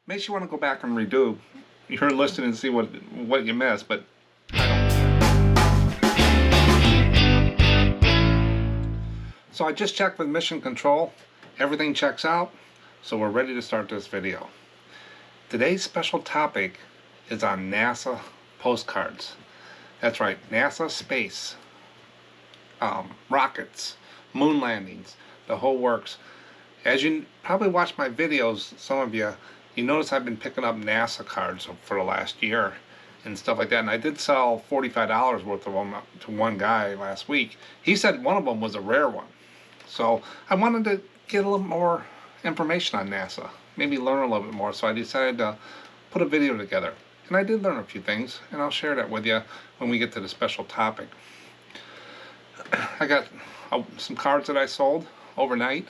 Makes you want to go back and redo. You're listening to see what you missed, but I don't. So I just checked with Mission Control. Everything checks out, so we're ready to start this video. Today's special topic is on NASA postcards. That's right, NASA space, rockets, moon landings, the whole works. As you probably watched my videos, some of you notice I've been picking up NASA cards for the last year and stuff like that. And I did sell $45 worth of them to one guy last week. He said one of them was a rare one. So I wanted to get a little more information on NASA, maybe learn a little bit more. So I decided to put a video together. And I did learn a few things, and I'll share that with you when we get to the special topic. I got some cards that I sold overnight.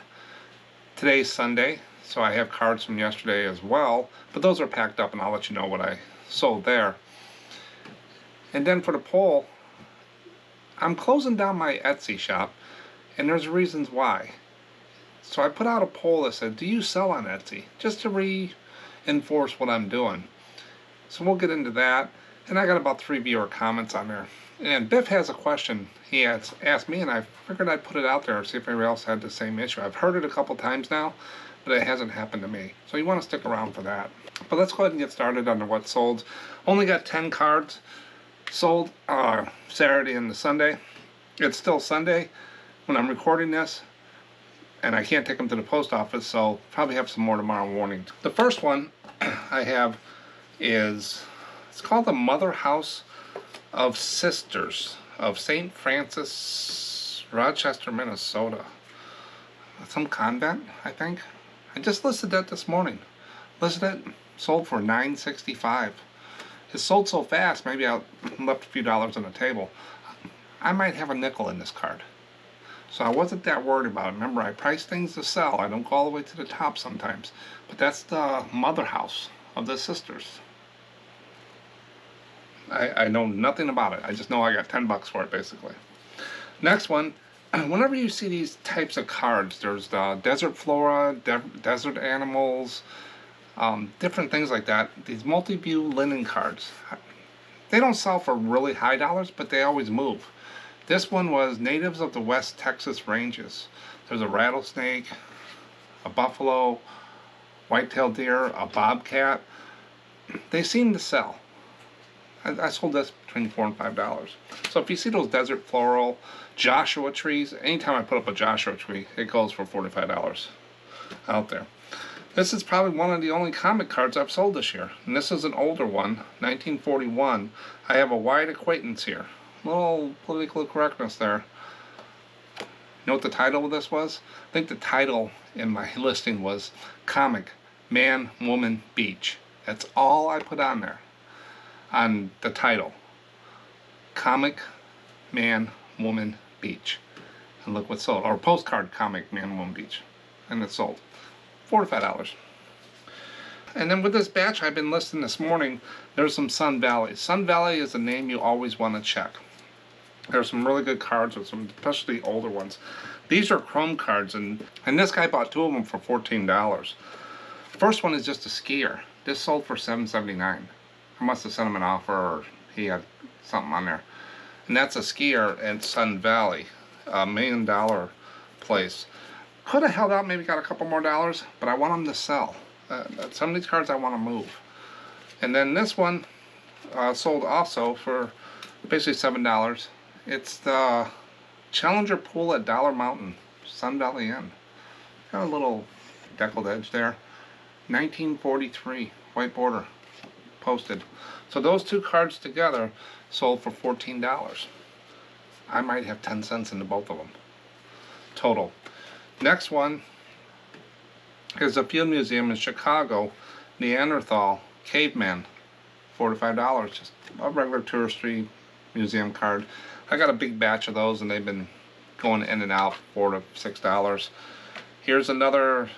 Today's Sunday, so I have cards from yesterday as well, but those are packed up and I'll let you know what I sold there. And then for the poll, I'm closing down my Etsy shop, and there's reasons why. So I put out a poll that said, do you sell on Etsy? Just to reinforce what I'm doing. So we'll get into that. And I got about 3 viewer comments on there. And Biff has a question he asked me, and I figured I'd put it out there and see if anybody else had the same issue. I've heard it a couple times now, but it hasn't happened to me. So you want to stick around for that. But let's go ahead and get started on what sold. Only got 10 cards sold Saturday and the Sunday. It's still Sunday when I'm recording this, and I can't take them to the post office, so probably have some more tomorrow morning. The first one I have is, it's called the Mother House of Sisters of St. Francis, Rochester, Minnesota. Some convent, I think. I just listed that this morning. Listed it, sold for $9.65. It sold so fast, maybe I left a few dollars on the table. I might have a nickel in this card. So I wasn't that worried about it. Remember, I price things to sell. I don't go all the way to the top sometimes. But that's the Mother House of the Sisters. I know nothing about it. I just know I got 10 bucks for it, basically. Next one, whenever you see these types of cards, there's the desert flora, desert animals, different things like that. These multi-view linen cards. They don't sell for really high dollars, but they always move. This one was natives of the West Texas ranges. There's a rattlesnake, a buffalo, white-tailed deer, a bobcat. They seem to sell. I sold this between $4 and $5. So if you see those desert floral Joshua trees, anytime I put up a Joshua tree, it goes for $45 out there. This is probably one of the only comic cards I've sold this year. And this is an older one, 1941. I have a wide acquaintance here. A little political correctness there. You know what the title of this was? I think the title in my listing was Comic Man, Woman, Beach. That's all I put on there. On the title, Comic Man, Woman, Beach. And look what sold. Or postcard Comic Man, Woman, Beach. And it sold. $4 to $5. And then with this batch I've been listing this morning, there's some Sun Valley. Sun Valley is a name you always want to check. There's some really good cards with some, especially older ones. These are chrome cards, and this guy bought 2 of them for $14. First one is just a skier. This sold for $7.79. I must have sent him an offer, or he had something on there. And that's a skier at Sun Valley, $1 million place. Could have held out, maybe got a couple more dollars, but I want them to sell. Some of these cards I want to move. And then this one sold also for basically $7. It's the Challenger Pool at Dollar Mountain, Sun Valley Inn. Got a little deckled edge there. 1943, white border. Posted. So those 2 cards together sold for $14. I might have 10 cents into both of them total. Next one is a field museum in Chicago, Neanderthal caveman, $4 to $5. Just a regular touristy museum card. I got a big batch of those, and they've been going in and out, $4 to $6. Here's another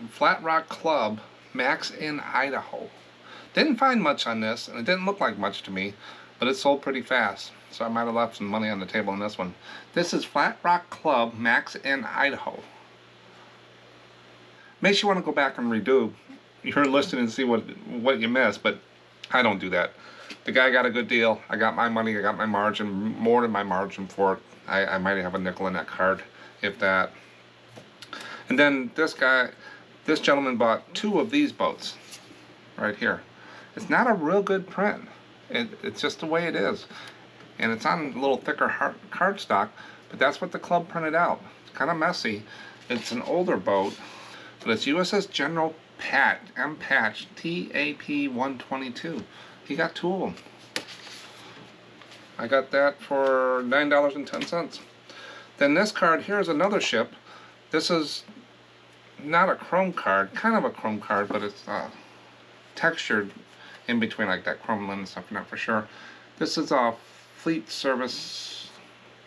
Flat Rock Club, Max in Idaho. Didn't find much on this, and it didn't look like much to me, but it sold pretty fast. So I might have left some money on the table on this one. This is Flat Rock Club, Max in Idaho. Makes you want to go back and redo. you're listening to see what you missed, but I don't do that. The guy got a good deal. I got my money. I got my margin, more than my margin for it. I might have a nickel in that card, if that. And then this gentleman bought 2 of these boats right here. It's not a real good print. It's just the way it is. And it's on a little thicker cardstock, but that's what the club printed out. It's kind of messy. It's an older boat, but it's USS General M. Patch, TAP-122. He got 2 of them. I got that for $9.10. Then this card here is another ship. This is not a chrome card, kind of a chrome card, but it's textured in between like that chrome linen stuff, not for sure. This is a Fleet Service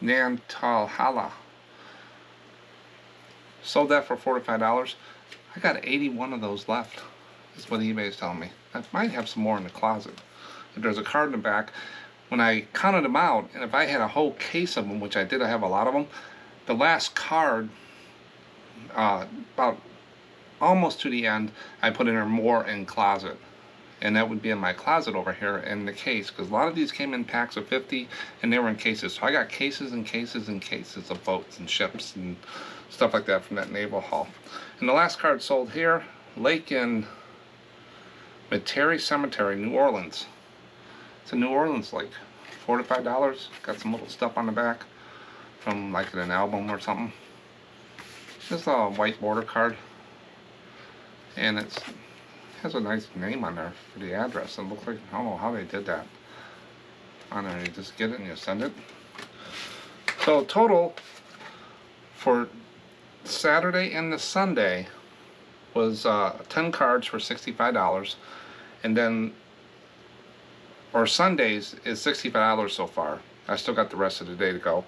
Nantalhala. Sold that for $45. I got 81 of those left, is what eBay is telling me. I might have some more in the closet. If there's a card in the back, when I counted them out, and if I had a whole case of them, which I did, I have a lot of them, the last card, about almost to the end, I put in there more in closet. And that would be in my closet over here in the case, because a lot of these came in packs of 50 and they were in cases. So I got cases and cases and cases of boats and ships and stuff like that from that naval haul. And the last card sold here, Lake in Metairie Cemetery, New Orleans. It's a New Orleans lake. $4 to $5. Got some little stuff on the back from like an album or something. Just a white border card. And it has a nice name on there for the address. It looks like, I don't know how they did that. On there, you just get it and you send it. So total for Saturday and the Sunday was 10 cards for $65. And then, or Sundays is $65 so far. I still got the rest of the day to go.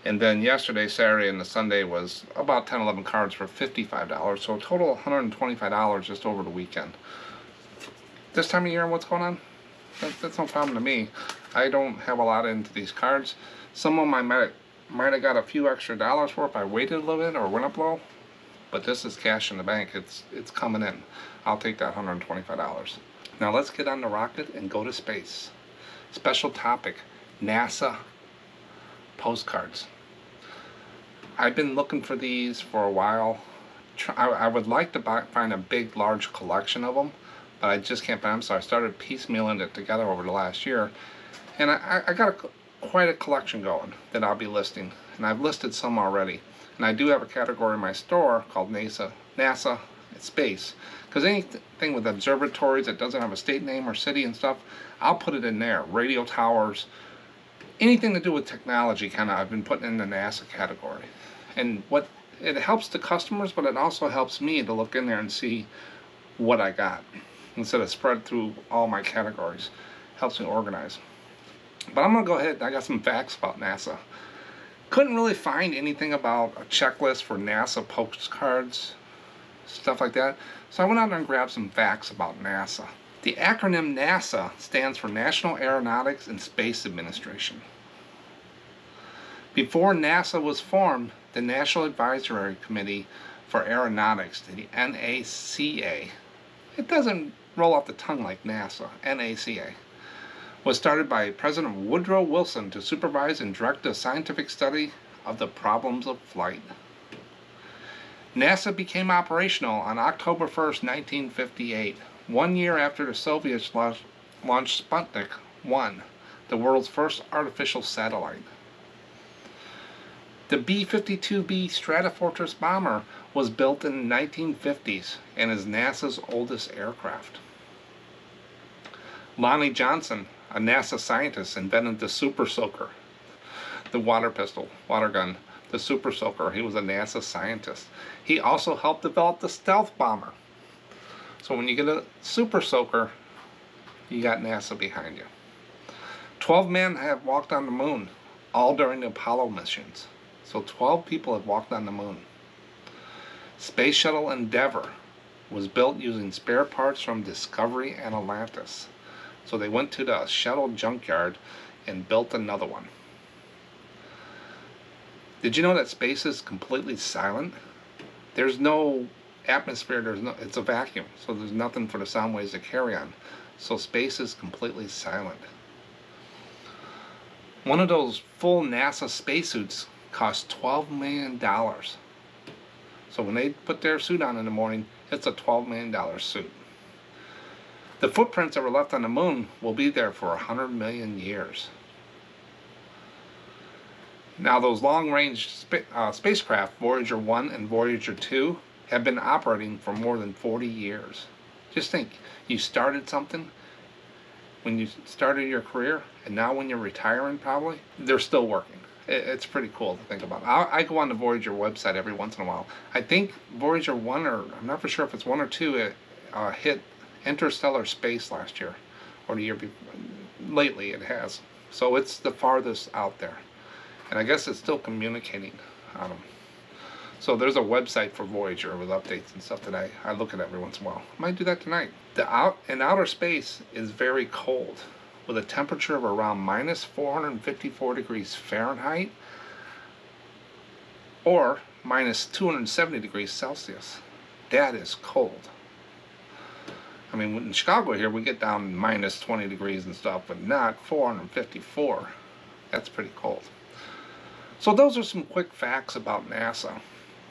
And then yesterday, Saturday, and the Sunday was about 10, 11 cards for $55. So a total of $125 just over the weekend. This time of year, what's going on? That's no problem to me. I don't have a lot into these cards. Some of them I might have got a few extra dollars for if I waited a little bit or went up low. But this is cash in the bank. It's coming in. I'll take that $125. Now let's get on the rocket and go to space. Special topic, NASA postcards. I've been looking for these for a while. I would like to find a big, large collection of them, but I just can't find them, so I started piecemealing it together over the last year. And I got quite a collection going that I'll be listing, and I've listed some already. And I do have a category in my store called NASA Space, because anything with observatories that doesn't have a state name or city and stuff, I'll put it in there. Radio towers, anything to do with technology, kind of, I've been putting in the NASA category. And it helps the customers, but it also helps me to look in there and see what I got instead of spread through all my categories. Helps me organize. But I'm gonna go ahead. I got some facts about NASA. Couldn't really find anything about a checklist for NASA postcards, stuff like that. So I went out there and grabbed some facts about NASA. The acronym NASA stands for National Aeronautics and Space Administration. Before NASA was formed, the National Advisory Committee for Aeronautics, the NACA, it doesn't roll off the tongue like NASA, NACA, was started by President Woodrow Wilson to supervise and direct the scientific study of the problems of flight. NASA became operational on October 1st, 1958, 1 year after the Soviets launched Sputnik 1, the world's first artificial satellite. The B-52B Stratofortress bomber was built in the 1950s and is NASA's oldest aircraft. Lonnie Johnson, a NASA scientist, invented the Super Soaker, the water gun, the Super Soaker. He was a NASA scientist. He also helped develop the stealth bomber. So when you get a Super Soaker, you got NASA behind you. 12 men have walked on the moon, all during the Apollo missions. So 12 people have walked on the moon. Space Shuttle Endeavour was built using spare parts from Discovery and Atlantis. So they went to the shuttle junkyard and built another one. Did you know that space is completely silent? There's no atmosphere, it's a vacuum, so there's nothing for the sound waves to carry on. So space is completely silent. One of those full NASA spacesuits costs $12 million. So when they put their suit on in the morning, it's a $12 million suit. The footprints that were left on the moon will be there for 100 million years. Now those long-range spacecraft, Voyager 1 and Voyager 2, have been operating for more than 40 years. Just think, you started something when you started your career, and now when you're retiring probably, they're still working. It's pretty cool to think about. I go on the Voyager website every once in a while. I think Voyager 1, or I'm not for sure if it's 1 or 2, hit interstellar space last year, or the year before. Lately it has. So it's the farthest out there. And I guess it's still communicating on them. So there's a website for Voyager with updates and stuff that I look at every once in a while. I might do that tonight. In outer space is very cold, with a temperature of around minus 454 degrees Fahrenheit or minus 270 degrees Celsius. That is cold. I mean, in Chicago here, we get down minus 20 degrees and stuff, but not 454. That's pretty cold. So those are some quick facts about NASA.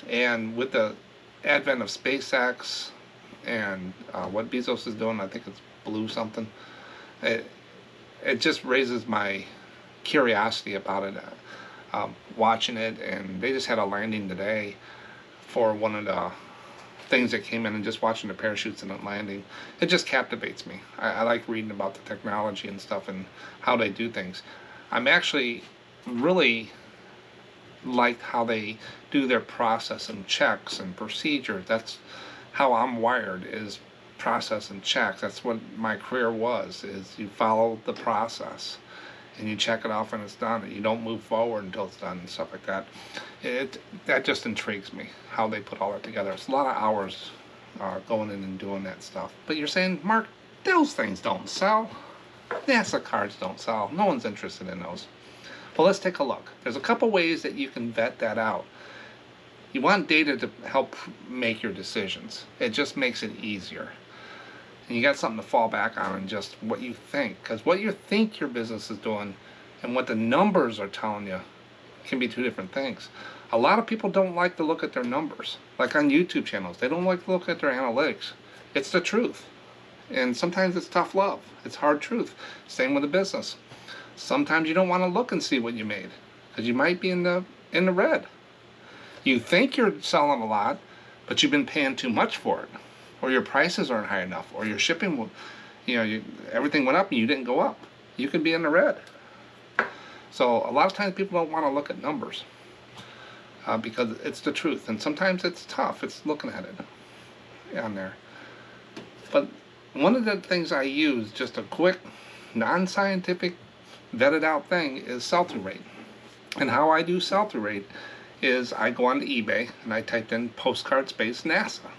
And with the advent of SpaceX and what Bezos is doing, I think it's Blue something, it just raises my curiosity about it, watching it. And they just had a landing today for one of the things that came in, and just watching the parachutes and the landing, it just captivates me. I like reading about the technology and stuff and how they do things. I'm actually really like how they do their process and checks and procedures. That's how I'm wired, is process and checks. That's what my career was, is you follow the process and you check it off and it's done, and you don't move forward until it's done and stuff like that. That just intrigues me, how they put all that together. It's a lot of hours going in and doing that stuff. But you're saying, Mark, those things don't sell. NASA cards don't sell. No one's interested in those. Well, let's take a look. There's a couple ways that you can vet that out. You want data to help make your decisions. It just makes it easier. And you got something to fall back on, and just what you think. Because what you think your business is doing and what the numbers are telling you can be two different things. A lot of people don't like to look at their numbers. Like on YouTube channels, they don't like to look at their analytics. It's the truth. And sometimes it's tough love. It's hard truth. Same with a business. Sometimes you don't want to look and see what you made, because you might be in the red. You think you're selling a lot, but you've been paying too much for it, or your prices aren't high enough, or your shipping, everything went up and you didn't go up. You could be in the red. So a lot of times people don't want to look at numbers because it's the truth, and sometimes it's tough. It's looking at it on there. But one of the things I use, just a quick, non-scientific, vetted out thing, is sell-through rate. And how I do sell-through rate is I go on to eBay and I typed in Postcard Space NASA,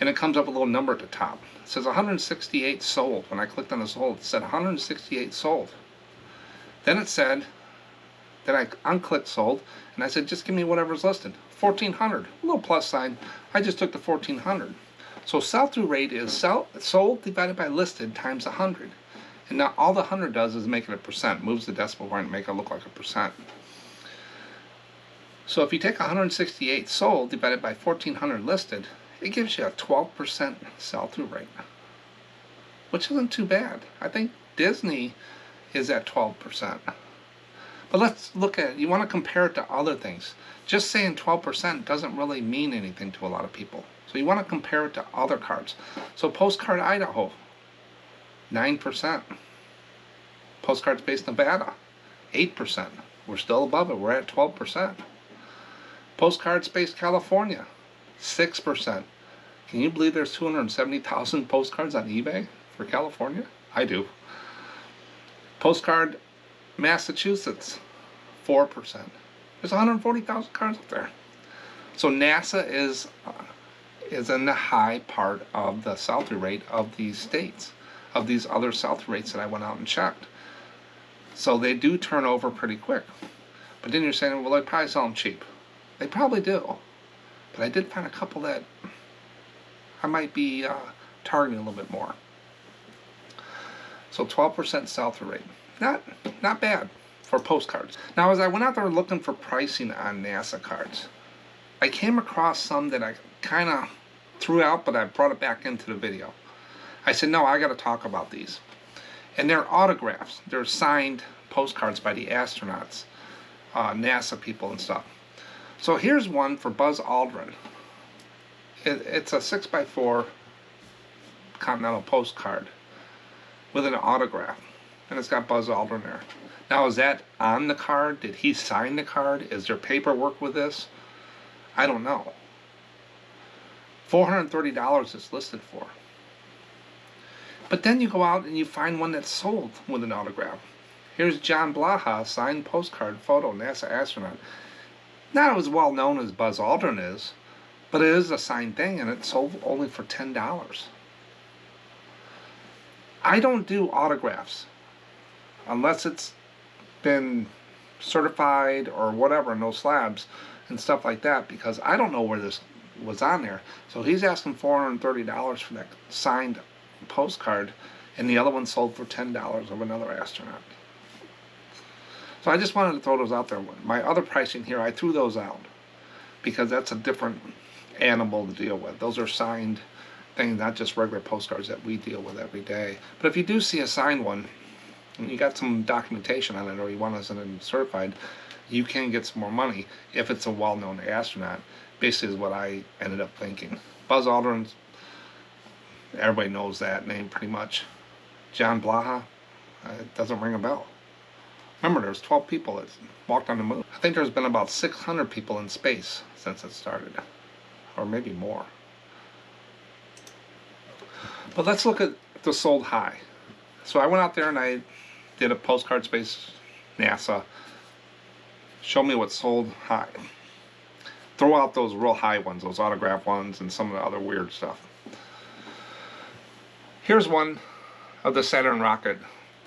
and it comes up a little number at the top. It says 168 sold. When I clicked on the sold, it said 168 sold. Then it said, then I unclicked sold, and I said, just give me whatever's listed. 1,400, a little plus sign. I just took the 1,400. So sell-through rate is sold divided by listed times 100. And now all the 100 does is make it a percent, moves the decimal point and make it look like a percent. So if you take 168 sold divided by 1,400 listed, it gives you a 12% sell-through rate, which isn't too bad. I think Disney is at 12%. But let's look at it. You want to compare it to other things. Just saying 12% doesn't really mean anything to a lot of people. So you want to compare it to other cards. So Postcard Idaho, 9%. Postcard Space Nevada, 8%. We're still above it. We're at 12%. Postcard Space California, 6%. Can you believe there's 270,000 postcards on eBay for California? I do. Postcard Massachusetts, 4%. There's 140,000 cards up there. So NASA is in the high part of the sell-through rate of these states, of these other sell-through rates that I went out and checked. So they do turn over pretty quick. But then you're saying, well, they probably sell them cheap. They probably do. But I did find a couple that I might be targeting a little bit more. So 12% sell-through rate. Not bad for postcards. Now, as I went out there looking for pricing on NASA cards, I came across some that I kind of threw out, but I brought it back into the video. I said, no, I got to talk about these. And they're autographs. They're signed postcards by the astronauts, NASA people and stuff. So here's one for Buzz Aldrin. It's a 6x4 Continental postcard with an autograph. And it's got Buzz Aldrin there. Now, is that on the card? Did he sign the card? Is there paperwork with this? I don't know. $430 is listed for. But then you go out and you find one that's sold with an autograph. Here's John Blaha, signed postcard photo, NASA astronaut. Not as well known as Buzz Aldrin is, but it is a signed thing, and it's sold only for $10. I don't do autographs unless it's been certified or whatever, no slabs and stuff like that, because I don't know where this was on there. So he's asking $430 for that signed postcard, and the other one sold for $10 of another astronaut. So I just wanted to throw those out there. My other pricing here, I threw those out because that's a different animal to deal with. Those are signed things, not just regular postcards that we deal with every day. But if you do see a signed one, and you got some documentation on it, or you want us in certified, you can get some more money if it's a well-known astronaut. Basically is what I ended up thinking. Buzz Aldrin, everybody knows that name pretty much. John Blaha, it doesn't ring a bell. Remember, there's 12 people that walked on the moon. I think there's been about 600 people in space since it started, or maybe more. But let's look at the sold high. So I went out there and I did a postcard space NASA. Show me what sold high. Throw out those real high ones, those autograph ones, and some of the other weird stuff. Here's one of the Saturn rocket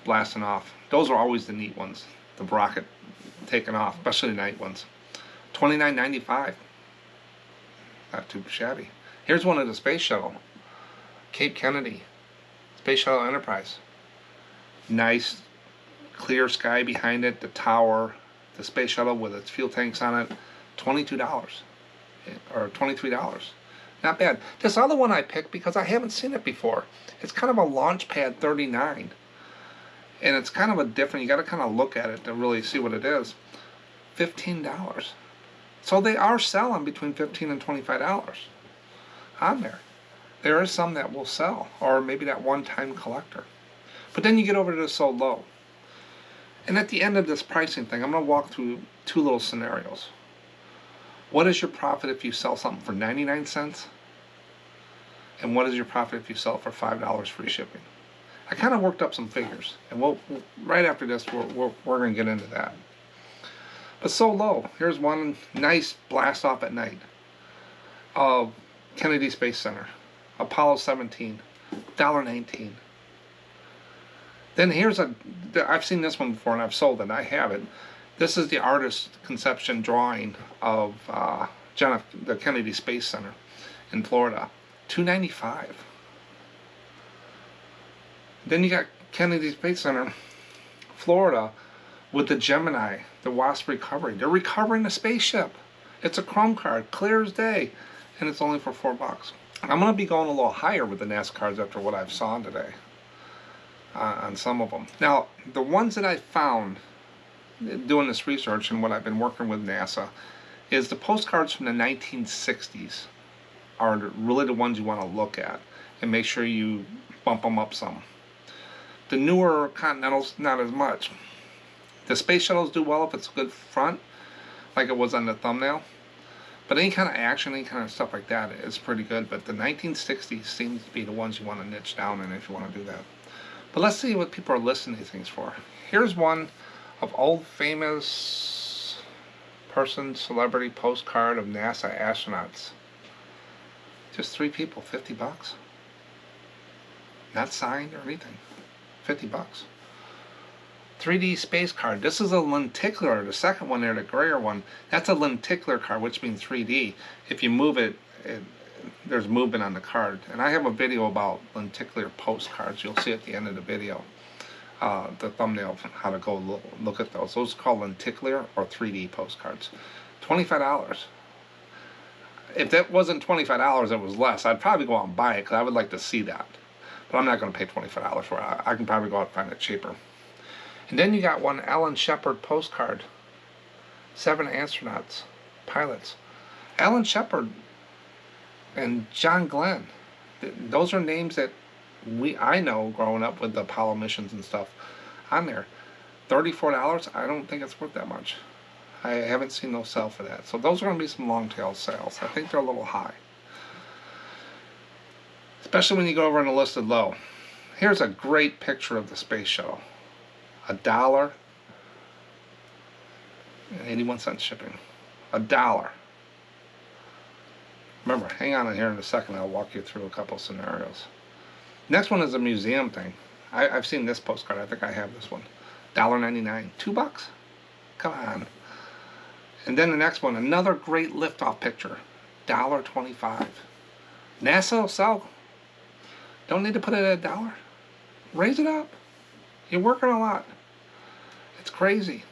blasting off. Those are always the neat ones, the rocket taking off, especially the night ones. $29.95. Not too shabby. Here's one of the space shuttle. Cape Kennedy, Space Shuttle Enterprise. Nice clear sky behind it, the tower, the space shuttle with its fuel tanks on it. $22 or $23. Not bad. This other one I picked because I haven't seen it before. It's kind of a Launchpad 39. And it's kind of a different, you got to kind of look at it to really see what it is. $15. So they are selling between $15 and $25 on there. There is some that will sell, or maybe that one-time collector. But then you get over to the so low. And at the end of this pricing thing, I'm going to walk through two little scenarios. What is your profit if you sell something for 99 cents? And what is your profit if you sell it for $5 free shipping? I kind of worked up some figures, and we'll right after this we're going to get into that. But so low. Here's one nice blast off at night of Kennedy Space Center, Apollo 17, $1.19. Then here's I've seen this one before and I've sold it. I have it. This is the artist's conception drawing of the Kennedy Space Center in Florida, $2.95. Then you got Kennedy Space Center, Florida, with the Gemini, the WASP recovery. They're recovering the spaceship. It's a chrome card, clear as day, and it's only for $4. I'm going to be going a little higher with the NASA cards after what I've saw today on some of them. Now, the ones that I found doing this research and what I've been working with NASA is the postcards from the 1960s are really the ones you want to look at and make sure you bump them up some. The newer Continentals, not as much. The space shuttles do well if it's a good front, like it was on the thumbnail. But any kind of action, any kind of stuff like that is pretty good. But the 1960s seems to be the ones you want to niche down in if you want to do that. But let's see what people are listing these things for. Here's one of old famous person, celebrity postcard of NASA astronauts. Just 3 people, $50. Not signed or anything. $50. 3D space card. This is a lenticular. The second one there, the grayer one, that's a lenticular card, which means 3D. If you move it, there's movement on the card. And I have a video about lenticular postcards. You'll see at the end of the video. The thumbnail of how to go look at those. Those are called lenticular or 3D postcards. $25. If that wasn't $25, it was less. I'd probably go out and buy it because I would like to see that. But I'm not going to pay $25 for it. I can probably go out and find it cheaper. And then you got one Alan Shepard postcard. 7 astronauts, pilots. Alan Shepard and John Glenn. Those are names that I know growing up with the Apollo missions and stuff on there. $34, I don't think it's worth that much. I haven't seen no sell for that. So those are going to be some long tail sales. I think they're a little high. Especially when you go over on the listed low. Here's a great picture of the space shuttle. $1 and 81 cents shipping. $1. Remember, hang on in here in a second. I'll walk you through a couple scenarios. Next one is a museum thing. I've seen this postcard. I think I have this one. $1.99. $2? Come on. And then the next one, another great liftoff picture. $1.25. NASA will sell. Don't need to put it at $1. Raise it up. You're working a lot. It's crazy.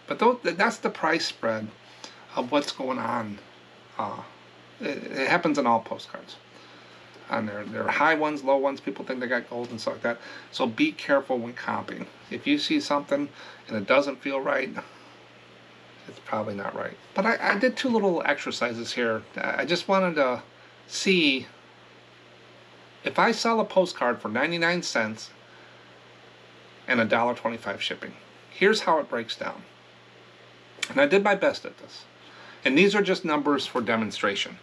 But that's the price spread of what's going on. It happens in all postcards. And there are high ones, low ones. People think they got gold and stuff like that. So be careful when comping. If you see something and it doesn't feel right, it's probably not right. But I did 2 little exercises here. I just wanted to see if I sell a postcard for 99 cents and $1.25 shipping. Here's how it breaks down. And I did my best at this. And these are just numbers for demonstration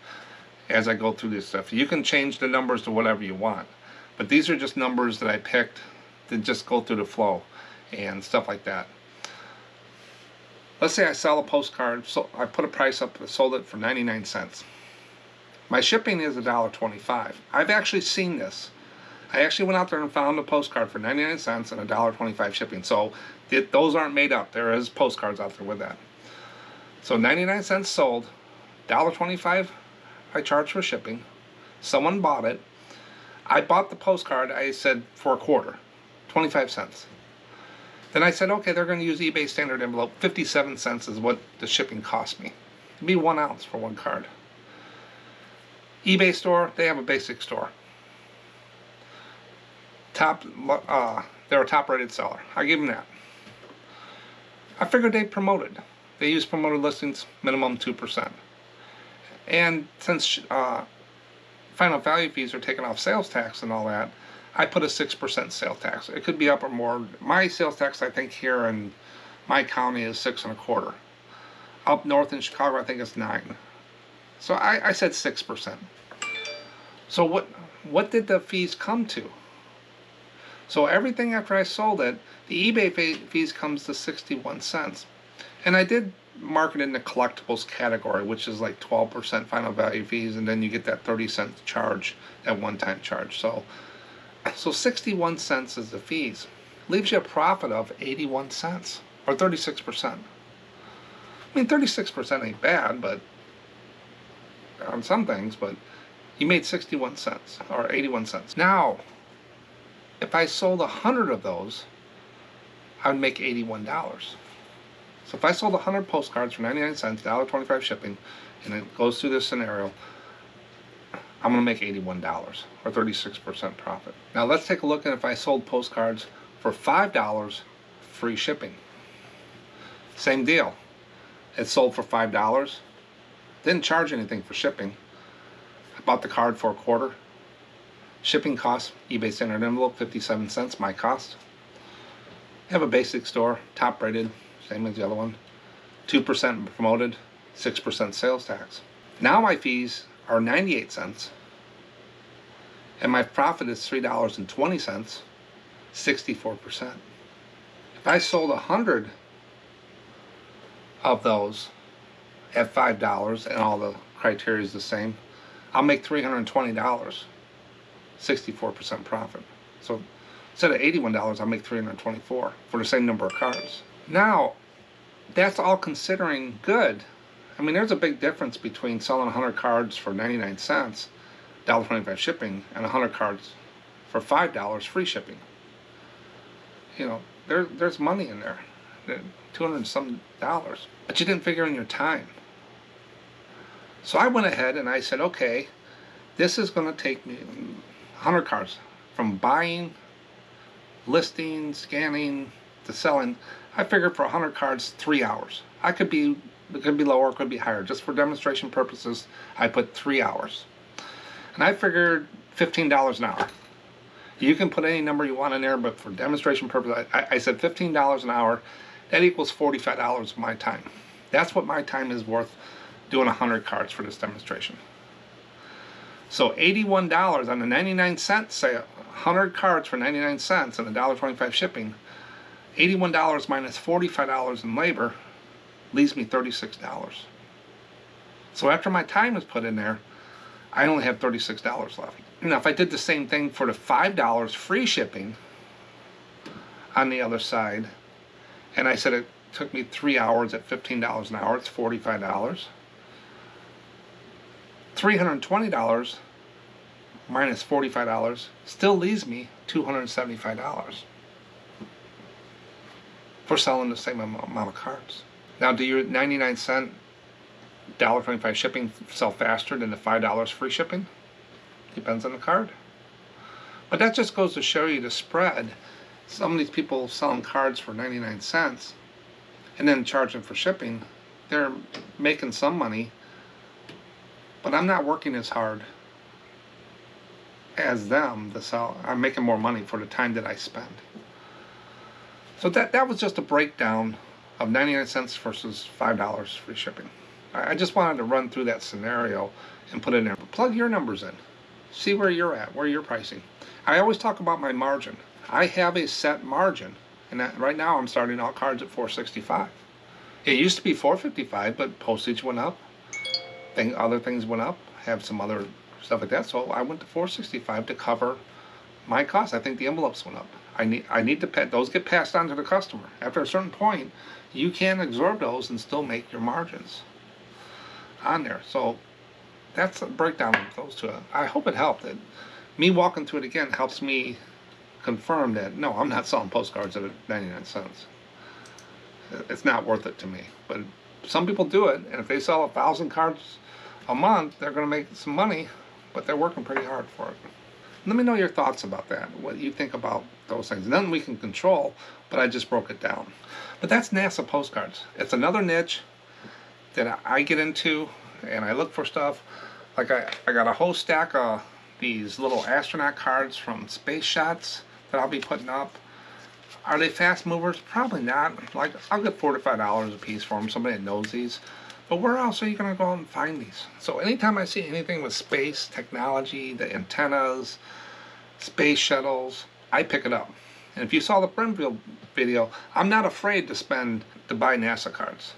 as I go through this stuff. You can change the numbers to whatever you want. But these are just numbers that I picked to just go through the flow and stuff like that. Let's say I sell a postcard, so I put a price up, sold it for 99 cents. My shipping is $1.25. I've actually seen this. I actually went out there and found a postcard for 99 cents and $1.25 shipping. So those aren't made up. There is postcards out there with that. So 99 cents sold, $1.25 I charged for shipping. Someone bought it. I bought the postcard, I said, for $0.25, 25 cents. Then I said, okay, they're going to use eBay standard envelope. 57 cents is what the shipping cost me. It'd be 1 ounce for one card. eBay store, they have a basic store. They're a top-rated seller. I give them that. I figured they promoted. They use promoted listings, minimum 2%. And since final value fees are taken off sales tax and all that, I put a 6% sales tax. It could be up or more. My sales tax, I think, here in my county is 6 1/4. Up north in Chicago, I think it's 9. So I said 6%. So what did the fees come to? So everything after I sold it, the eBay fees comes to 61 cents. And I did mark it in the collectibles category, which is like 12% final value fees, and then you get that 30-cent charge, that one-time charge. So 61 cents is the fees. Leaves you a profit of 81 cents, or 36%. I mean, 36% ain't bad, but on some things, but you made 61 cents, or 81 cents. Now, if I sold 100 of those, I would make $81. So if I sold 100 postcards for 99 cents, $1.25 shipping, and it goes through this scenario, I'm going to make $81, or 36% profit. Now let's take a look at if I sold postcards for $5, free shipping. Same deal. It sold for $5. Didn't charge anything for shipping. I bought the card for $0.25. Shipping cost, eBay standard envelope, 57 cents, my cost. I have a basic store, top rated, same as the other one. 2% promoted, 6% sales tax. Now my fees are 98 cents. And my profit is $3.20, 64%. If I sold 100 of those at $5 and all the criteria is the same, I'll make $320, 64% profit. So Instead of $81, I'll make $324 for the same number of cards. Now, that's all considering good. I mean, there's a big difference between selling 100 cards for 99 cents, $1.25 shipping, and 100 cards for $5 free shipping. You know, there's money in there, $200 and some, but you didn't figure in your time. So I went ahead and I said, okay, this is going to take me 100 cards from buying, listing, scanning, to selling. I figured for 100 cards, 3 hours. It could be lower, it could be higher. Just for demonstration purposes, I put 3 hours. And I figured $15 an hour. You can put any number you want in there, but for demonstration purposes, I said $15 an hour. That equals $45 of my time. That's what my time is worth doing 100 cards for this demonstration. So $81 on the 99 cents, say 100 cards for 99 cents and $1.25 shipping, $81 minus $45 in labor leaves me $36. So after my time is put in there, I only have $36 left. Now if I did the same thing for the $5 free shipping on the other side, and I said it took me 3 hours at $15 an hour, it's $45. $320 minus $45 still leaves me $275 for selling the same amount of cards. Now, do your 99 cent $1.25 shipping sell faster than the $5 free shipping? Depends on the card. But that just goes to show you the spread. Some of these people selling cards for 99 cents and then charging for shipping, they're making some money, but I'm not working as hard as them to sell. I'm making more money for the time that I spend. So that was just a breakdown of 99 cents versus $5 free shipping. I just wanted to run through that scenario and put it in there. Plug your numbers in. See where you're at, where you're pricing. I always talk about my margin. I have a set margin, and right now I'm starting out cards at $4.65. It used to be $4.55, but postage went up. Other things went up. Have some other stuff like that. So I went to $4.65 to cover my costs. I think the envelopes went up. I need to pay. Those get passed on to the customer. After a certain point, you can absorb those and still make your margins on there. So that's a breakdown of those two. I hope it helped. Me walking through it again helps me confirm that no, I'm not selling postcards at 99 cents. It's not worth it to me. But some people do it, and if they sell 1,000 cards a month, they're going to make some money, but they're working pretty hard for it. Let me know your thoughts about that, what you think about those things. Nothing we can control, but I just broke it down. But that's NASA postcards. It's another niche that I get into, and I look for stuff. Like I got a whole stack of these little astronaut cards from Space Shots that I'll be putting up. Are they fast movers? Probably not. Like, I'll get $4 to $5 a piece for them, somebody that knows these. But where else are you going to go out and find these? So anytime I see anything with space technology, the antennas, space shuttles, I pick it up. And if you saw the Brimfield video, I'm not afraid to buy NASA cards.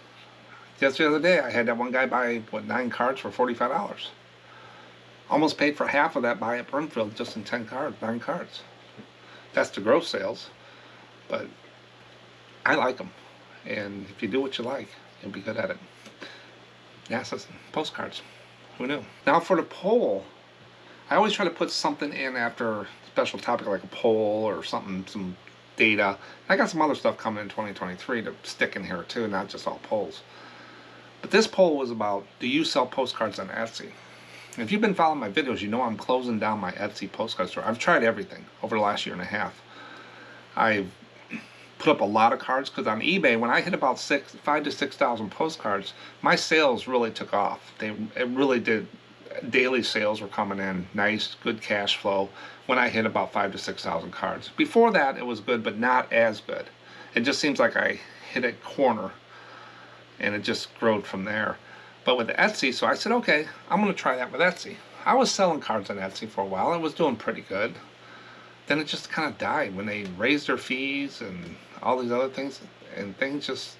Just the other day, I had that one guy buy, 9 cards for $45. Almost paid for half of that buy at Brimfield just in 9 cards. That's the gross sales. But I like them. And if you do what you like, you'll be good at it. NASA's postcards. Who knew? Now for the poll, I always try to put something in after a special topic like a poll or something, some data. I got some other stuff coming in 2023 to stick in here too, not just all polls. But this poll was about, do you sell postcards on Etsy? And if you've been following my videos, you know I'm closing down my Etsy postcard store. I've tried everything over the last year and a half. I've put up a lot of cards because on eBay, when I hit about 5,000 to 6,000 postcards, my sales really took off. It really did. Daily sales were coming in, nice, good cash flow when I hit about 5,000 to 6,000 cards. Before that, it was good, but not as good. It just seems like I hit a corner, and it just growed from there. But with Etsy, so I said, okay, I'm going to try that with Etsy. I was selling cards on Etsy for a while. I was doing pretty good. Then it just kind of died when they raised their fees and all these other things, and things just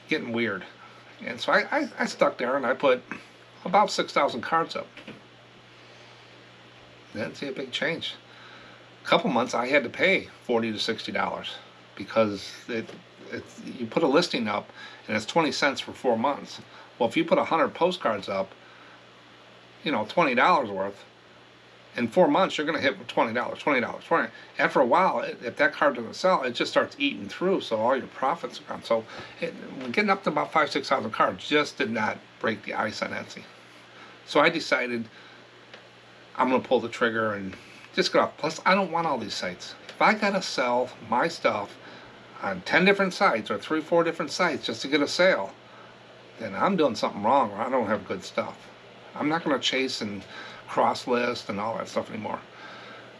getting weird. And so I stuck there and I put about 6,000 cards up. Didn't see a big change. couple months I had to pay $40 to $60 because you put a listing up and it's 20 cents for 4 months. Well, if you put 100 postcards up, you know, $20 worth, in 4 months you're going to hit $20, $20. After a while, if that card doesn't sell, it just starts eating through, so all your profits are gone. So getting up to about 5,000-6,000 cards just did not break the ice on Etsy. So I decided I'm going to pull the trigger and just get off. Plus, I don't want all these sites. If I got to sell my stuff on 10 different sites or 3 or 4 different sites just to get a sale, then I'm doing something wrong, or I don't have good stuff. I'm not going to chase and cross list and all that stuff anymore.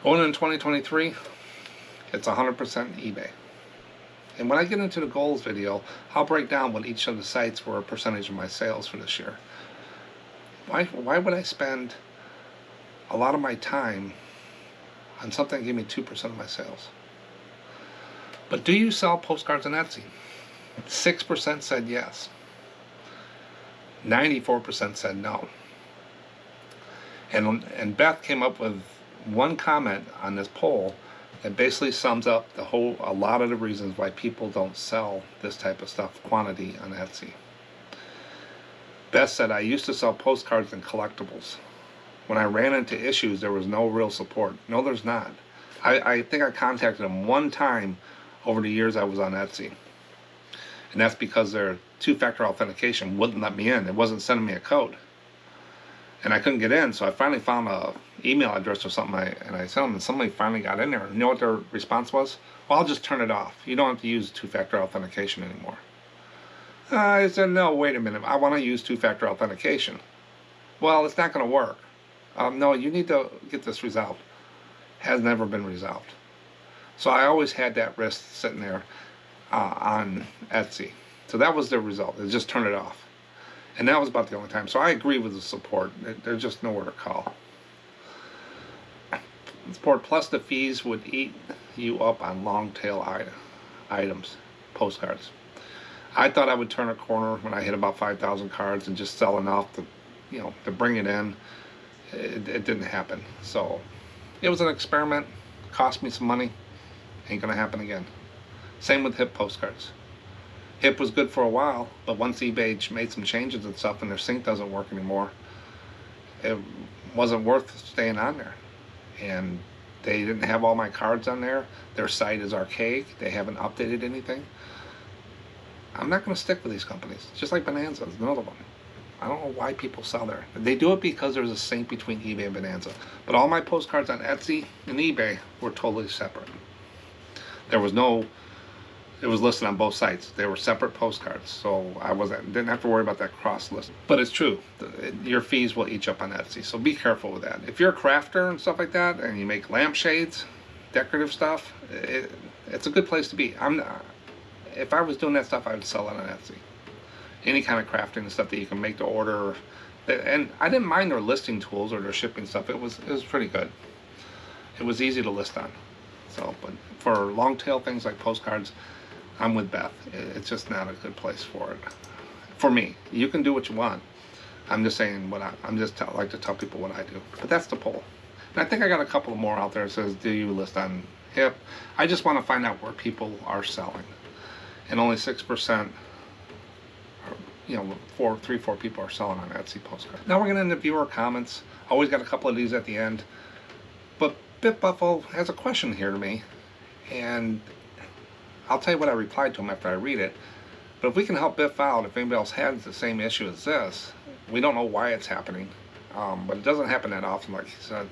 Going in 2023, it's 100% eBay. And when I get into the goals video, I'll break down what each of the sites were a percentage of my sales for this year. Why would I spend a lot of my time on something that gave me 2% of my sales? But do you sell postcards on Etsy? 6% said yes. 94% said no. And Beth came up with one comment on this poll that basically sums up a lot of the reasons why people don't sell this type of stuff, quantity, on Etsy. Beth said, I used to sell postcards and collectibles. When I ran into issues, there was no real support. No, there's not. I think I contacted them one time over the years I was on Etsy. And that's because their two-factor authentication wouldn't let me in. It wasn't sending me a code. And I couldn't get in, so I finally found an email address or something, and I sent them, and somebody finally got in there. And you know what their response was? Well, I'll just turn it off. You don't have to use two-factor authentication anymore. I said, no, wait a minute. I want to use two-factor authentication. Well, it's not going to work. No, you need to get this resolved. Has never been resolved. So I always had that risk sitting there on Etsy. So that was the result. They just turned it off. And that was about the only time. So I agree with the support. There's just nowhere to call. Support plus the fees would eat you up on long tail items, postcards. I thought I would turn a corner when I hit about 5,000 cards and just sell enough to bring it in. It didn't happen. So it was an experiment. Cost me some money. Ain't gonna happen again. Same with HIP postcards. HIP was good for a while, but once eBay made some changes and stuff and their sync doesn't work anymore, it wasn't worth staying on there. And they didn't have all my cards on there. Their site is archaic. They haven't updated anything. I'm not going to stick with these companies. Just like Bonanza is another one. I don't know why people sell there. They do it because there's a sync between eBay and Bonanza. But all my postcards on Etsy and eBay were totally separate. There was no... It was listed on both sites. They were separate postcards, so didn't have to worry about that cross list. But it's true, your fees will eat up on Etsy, so be careful with that. If you're a crafter and stuff like that, and you make lampshades, decorative stuff, it's a good place to be. If I was doing that stuff, I would sell it on Etsy. Any kind of crafting and stuff that you can make to order, and I didn't mind their listing tools or their shipping stuff. It was pretty good. It was easy to list on. So, but for long tail things like postcards, I'm with Beth. It's just not a good place for it. For me, you can do what you want. I'm just saying like to tell people what I do. But that's the poll. And I think I got a couple more out there that says, do you list on HIP? I just want to find out where people are selling. And only 6%, three, four people are selling on Etsy postcards. Now we're going to end the viewer comments. Always got a couple of these at the end. But Bit Buffalo has a question here to me. And I'll tell you what I replied to him after I read it. But if we can help Biff out, if anybody else has the same issue as this, we don't know why it's happening, but it doesn't happen that often, like he said.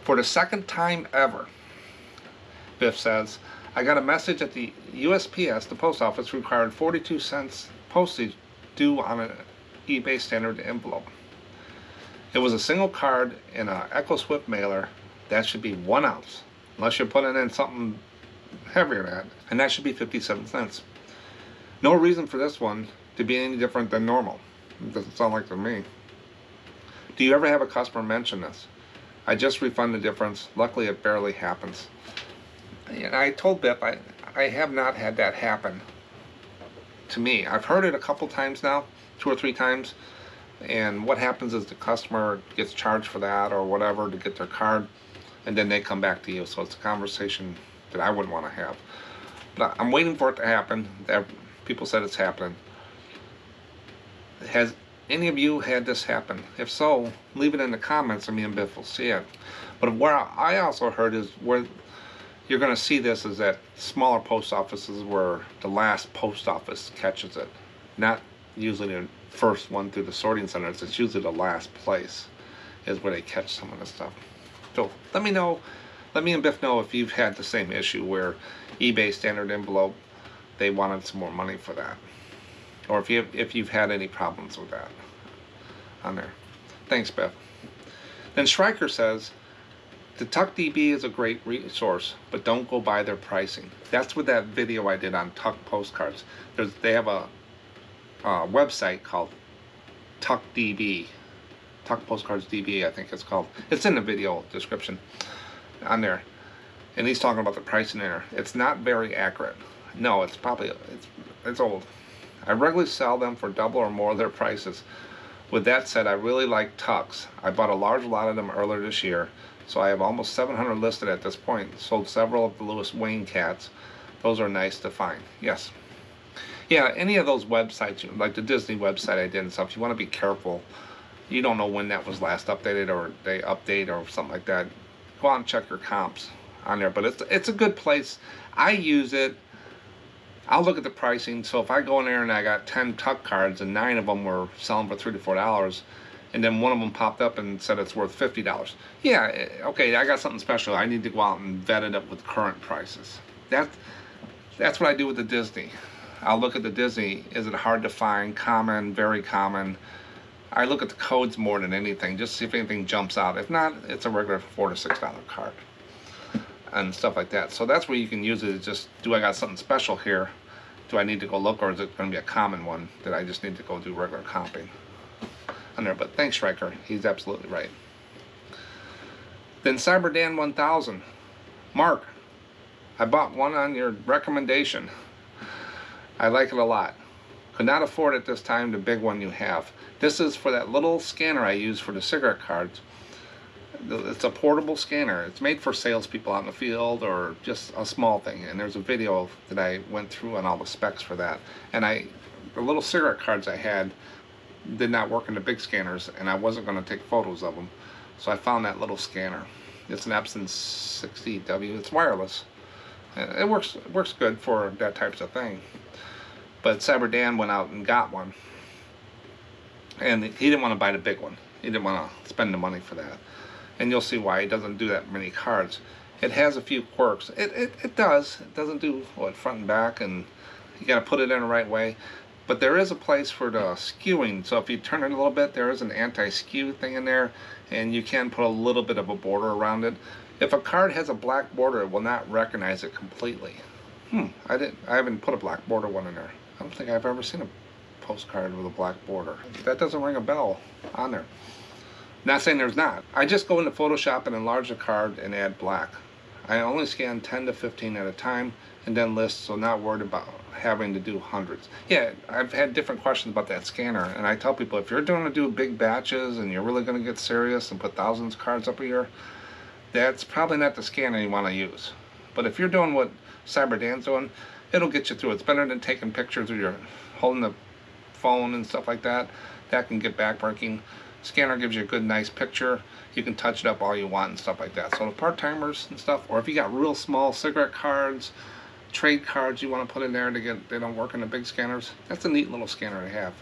For the second time ever, Biff says, I got a message at the USPS, the post office, required 42 cents postage due on an eBay standard envelope. It was a single card in an Echo Swift mailer. That should be 1 ounce, unless you're putting in something heavier than that, and that should be 57 cents. No reason for this one to be any different than normal. It doesn't sound like to me. Do you ever have a customer mention this? I just refund the difference. Luckily, it barely happens. And I told Biff I have not had that happen to me. I've heard it a couple times now, 2 or 3 times, and what happens is the customer gets charged for that or whatever to get their card. and then they come back to you. So it's a conversation that I wouldn't want to have. But I'm waiting for it to happen. People said it's happening. Has any of you had this happen? If so, leave it in the comments and me and Biff will see it. But where I also heard is where you're going to see this is at smaller post offices where the last post office catches it. Not usually the first one through the sorting centers. It's usually the last place is where they catch some of this stuff. So let me know. Let me and Biff know if you've had the same issue where eBay standard envelope, they wanted some more money for that. Or if you've had any problems with that on there. Thanks, Biff. Then Schreiker says, the TuckDB is a great resource, but don't go by their pricing. That's what that video I did on Tuck Postcards. They have a website called TuckDB. Tuck Postcards DB, I think it's called. It's in the video description on there. And he's talking about the pricing there. It's not very accurate. No, it's probably, it's old. I regularly sell them for double or more of their prices. With that said, I really like Tucks. I bought a large lot of them earlier this year, so I have almost 700 listed at this point. Sold several of the Lewis Wayne cats. Those are nice to find. Yes. Yeah, any of those websites, like the Disney website I did and stuff, you want to be careful. You don't know when that was last updated or they update or something like that. Go out and check your comps on there. But it's a good place. I use it. I'll look at the pricing. So if I go in there and I got 10 Tuck cards and 9 of them were selling for $3 to $4, and then one of them popped up and said it's worth $50. Yeah, okay, I got something special. I need to go out and vet it up with current prices. That's what I do with the Disney. I'll look at the Disney. Is it hard to find? Common, very common. I look at the codes more than anything, just to see if anything jumps out. If not, it's a regular $4 to $6 card and stuff like that. So that's where you can use it. Is just, do I got something special here? Do I need to go look, or is it going to be a common one that I just need to go do regular comping on there? But thanks, Stryker. He's absolutely right. Then CyberDan 1000. Mark, I bought one on your recommendation. I like it a lot. Could not afford at this time the big one you have. This is for that little scanner I use for the cigarette cards. It's a portable scanner. It's made for salespeople out in the field or just a small thing. And there's a video that I went through on all the specs for that. And the little cigarette cards I had did not work in the big scanners, and I wasn't going to take photos of them. So I found that little scanner. It's an Epson 60W. It's wireless. It works good for that types of thing. But CyberDan went out and got one. And he didn't want to buy the big one. He didn't want to spend the money for that. And you'll see why he doesn't do that many cards. It has a few quirks. It does. It doesn't do what, front and back, and you got to put it in the right way. But there is a place for the skewing. So if you turn it a little bit, there is an anti-skew thing in there, and you can put a little bit of a border around it. If a card has a black border, it will not recognize it completely. I haven't put a black border one in there. I don't think I've ever seen a postcard with a black border. That doesn't ring a bell on there. Not saying there's not. I just go into Photoshop and enlarge the card and add black. I only scan 10 to 15 at a time and then list, so not worried about having to do hundreds. Yeah, I've had different questions about that scanner, and I tell people if you're going to do big batches and you're really going to get serious and put thousands of cards up a year, that's probably not the scanner you want to use. But if you're doing what CyberDan's doing, it'll get you through. It's better than taking pictures or you're holding the phone and stuff like that. That can get backbreaking. Scanner gives you a good, nice picture. You can touch it up all you want and stuff like that. So the part-timers and stuff, or if you got real small cigarette cards, trade cards you want to put in there they don't work in the big scanners, that's a neat little scanner to have.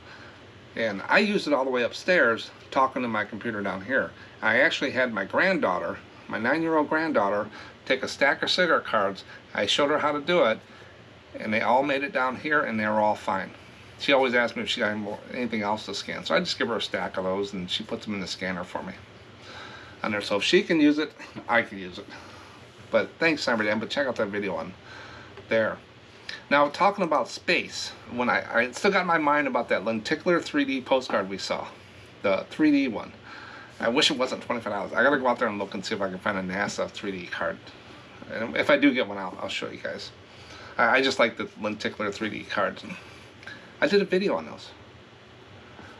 And I use it all the way upstairs, talking to my computer down here. I actually had my granddaughter, my 9-year-old granddaughter, take a stack of cigarette cards. I showed her how to do it, and they all made it down here, and they were all fine. She always asked me if she got anything else to scan, so I just give her a stack of those, and she puts them in the scanner for me on there. So if she can use it, I can use it. But thanks, CyberDan. But check out that video on there. Now, talking about space, when I still got my mind about that lenticular 3D postcard we saw, the 3D one. I wish it wasn't $25. I gotta go out there and look and see if I can find a NASA 3D card. And if I do get one out, I'll show you guys. I just like the lenticular 3D cards. I did a video on those,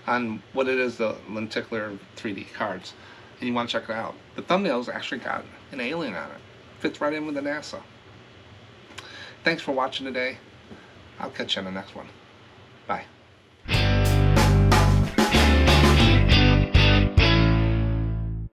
on what it is, the lenticular 3D cards. and you want to check it out. The thumbnail's actually got an alien on it. Fits right in with the NASA. Thanks for watching today. I'll catch you on the next one. Bye.